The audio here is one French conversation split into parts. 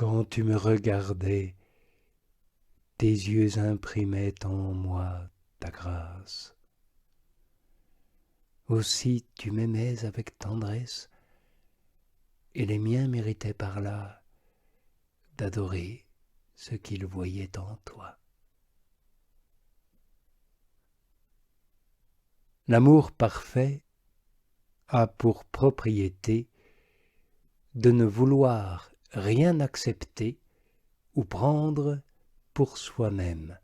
Quand tu me regardais, tes yeux imprimaient en moi ta grâce. Aussi tu m'aimais avec tendresse, et les miens méritaient par là d'adorer ce qu'ils voyaient en toi. L'amour parfait a pour propriété de ne vouloir rien accepter ou prendre pour soi-même,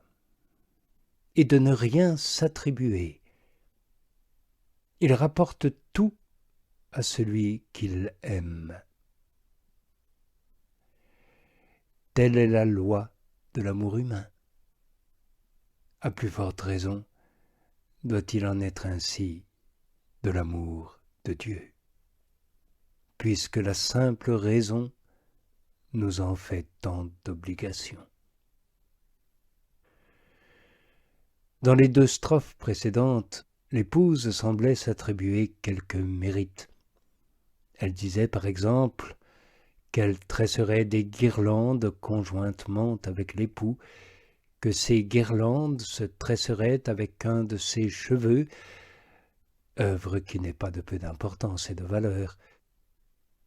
et de ne rien s'attribuer. Il rapporte tout à celui qu'il aime. Telle est la loi de l'amour humain. À plus forte raison, doit-il en être ainsi de l'amour de Dieu, puisque la simple raison nous en fait tant d'obligations. Dans les 2 strophes précédentes, l'épouse semblait s'attribuer quelques mérites. Elle disait par exemple qu'elle tresserait des guirlandes conjointement avec l'époux, que ces guirlandes se tresseraient avec un de ses cheveux, œuvre qui n'est pas de peu d'importance et de valeur.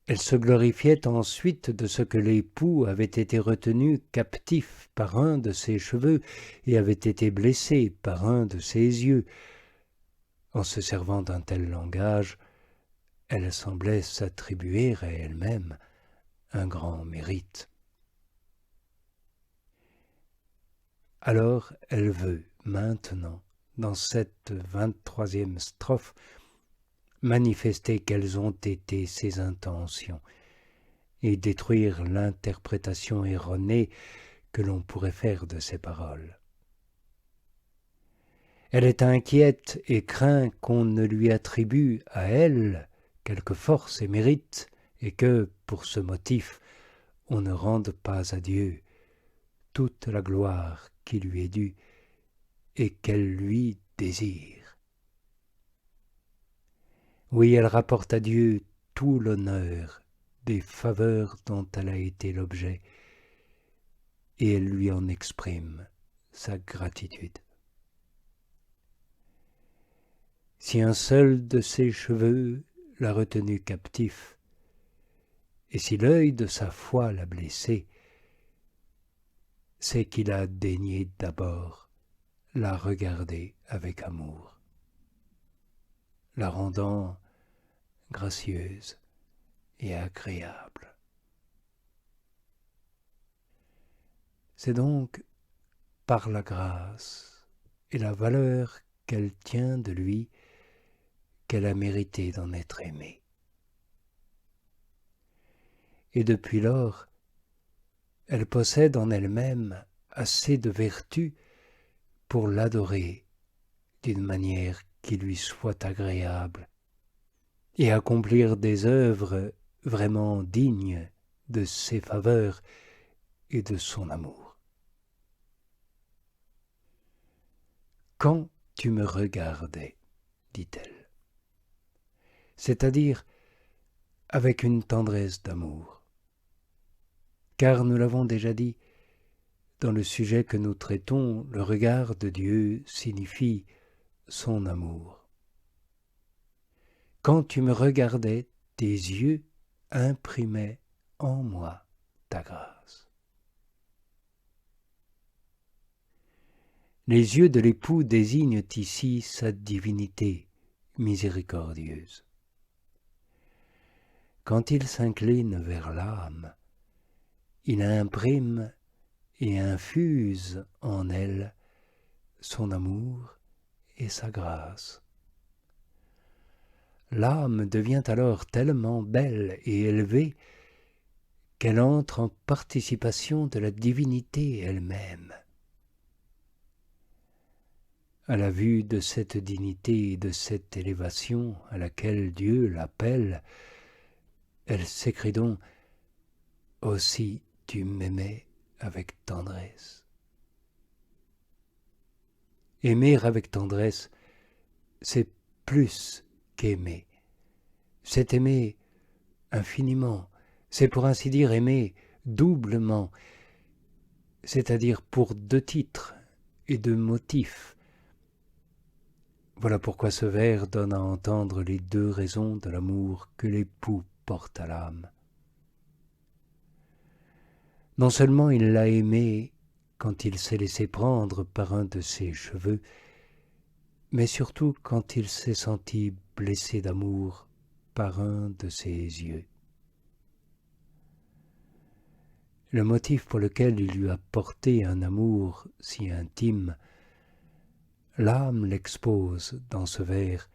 Elle se glorifiait ensuite de ce que l'époux avait été retenu captif par un de ses cheveux et avait été blessé par un de ses yeux. En se servant d'un tel langage, elle semblait s'attribuer à elle-même un grand mérite. Alors elle veut maintenant, dans cette 23e strophe, manifester quelles ont été ses intentions et détruire l'interprétation erronée que l'on pourrait faire de ces paroles. Elle est inquiète et craint qu'on ne lui attribue à elle quelque force et mérite, et que, pour ce motif, on ne rende pas à Dieu toute la gloire qui lui est due et qu'elle lui désire. Oui, elle rapporte à Dieu tout l'honneur des faveurs dont elle a été l'objet, et elle lui en exprime sa gratitude. Si un seul de ses cheveux l'a retenu captif, et si l'œil de sa foi l'a blessé, c'est qu'il a daigné d'abord la regarder avec amour, la rendant gracieuse et agréable. C'est donc par la grâce et la valeur qu'elle tient de lui qu'elle a mérité d'en être aimée. Et depuis lors, elle possède en elle-même assez de vertu pour l'adorer d'une manière qui lui soit agréable et accomplir des œuvres vraiment dignes de ses faveurs et de son amour. Quand tu me regardais, dit-elle, c'est-à-dire avec une tendresse d'amour, car nous l'avons déjà dit, dans le sujet que nous traitons, le regard de Dieu signifie son amour. Quand tu me regardais, tes yeux imprimaient en moi ta grâce. Les yeux de l'époux désignent ici sa divinité miséricordieuse. Quand il s'incline vers l'âme, il imprime et infuse en elle son amour et sa grâce. L'âme devient alors tellement belle et élevée qu'elle entre en participation de la divinité elle-même. À la vue de cette dignité et de cette élévation à laquelle Dieu l'appelle, elle s'écrie donc « Aussi tu m'aimais avec tendresse ». Aimer avec tendresse, c'est plus qu'aimer. C'est aimer infiniment. C'est pour ainsi dire aimer doublement, c'est-à-dire pour 2 titres et 2 motifs. Voilà pourquoi ce vers donne à entendre les 2 raisons de l'amour que l'époux porte à l'âme. Non seulement il l'a aimée quand il s'est laissé prendre par un de ses cheveux, mais surtout quand il s'est senti blessé d'amour par un de ses yeux. Le motif pour lequel il lui a porté un amour si intime, l'âme l'expose dans ce vers.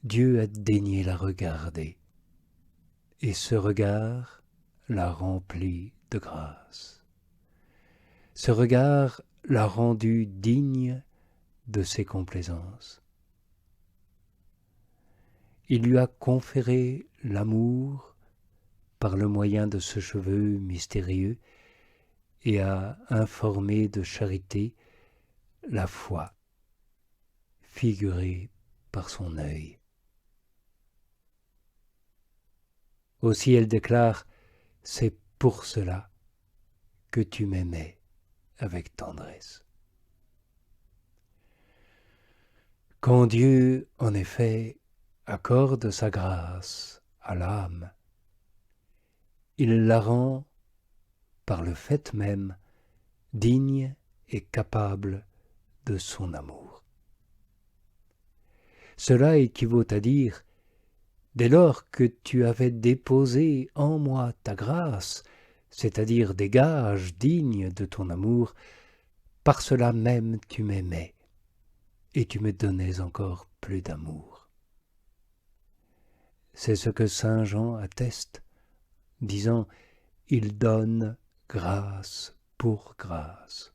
Dieu a daigné la regarder, et ce regard l'a remplie de grâce. Ce regard l'a rendue digne de ses complaisances. Il lui a conféré l'amour par le moyen de ce cheveu mystérieux et a informé de charité la foi, figurée par son œil. Aussi elle déclare « C'est pour cela que tu m'aimais avec tendresse ». Quand Dieu, en effet, accorde sa grâce à l'âme, il la rend, par le fait même, digne et capable de son amour. Cela équivaut à dire, dès lors que tu avais déposé en moi ta grâce, c'est-à-dire des gages dignes de ton amour, par cela même tu m'aimais, et tu me donnais encore plus d'amour. C'est ce que saint Jean atteste, disant « Il donne grâce pour grâce »,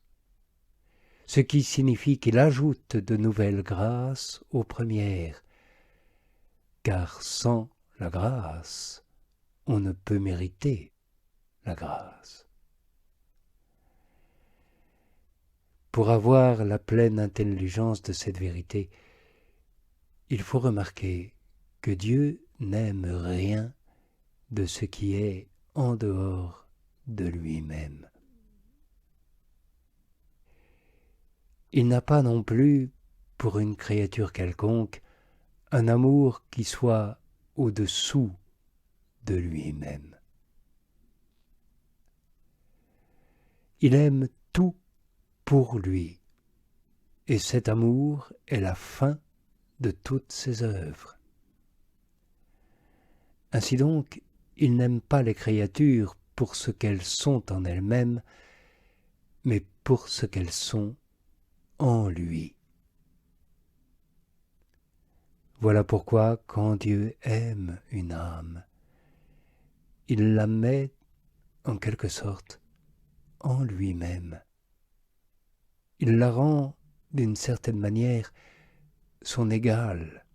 ce qui signifie qu'il ajoute de nouvelles grâces aux premières, car sans la grâce, on ne peut mériter la grâce. Pour avoir la pleine intelligence de cette vérité, il faut remarquer que Dieu n'aime rien de ce qui est en dehors de lui-même. Il n'a pas non plus, pour une créature quelconque, un amour qui soit au-dessous de lui-même. Il aime tout pour lui, et cet amour est la fin de toutes ses œuvres. Ainsi donc, il n'aime pas les créatures pour ce qu'elles sont en elles-mêmes, mais pour ce qu'elles sont en lui. Voilà pourquoi, quand Dieu aime une âme, il la met, en quelque sorte, en lui-même. Il la rend, d'une certaine manière, son égale.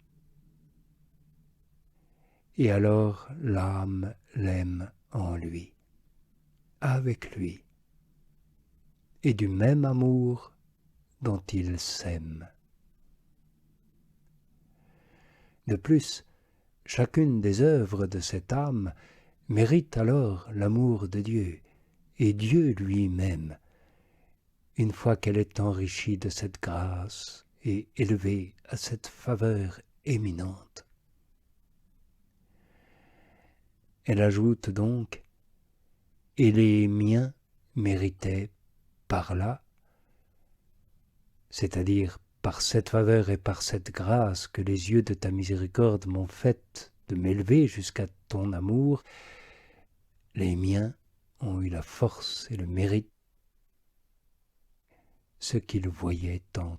Et alors l'âme l'aime en lui, avec lui, et du même amour dont il s'aime. De plus, chacune des œuvres de cette âme mérite alors l'amour de Dieu, et Dieu lui-même, une fois qu'elle est enrichie de cette grâce et élevée à cette faveur éminente. Elle ajoute donc « Et les miens méritaient par là », c'est-à-dire par cette faveur et par cette grâce que les yeux de ta miséricorde m'ont faite de m'élever jusqu'à ton amour, les miens ont eu la force et le mérite, ce qu'ils voyaient en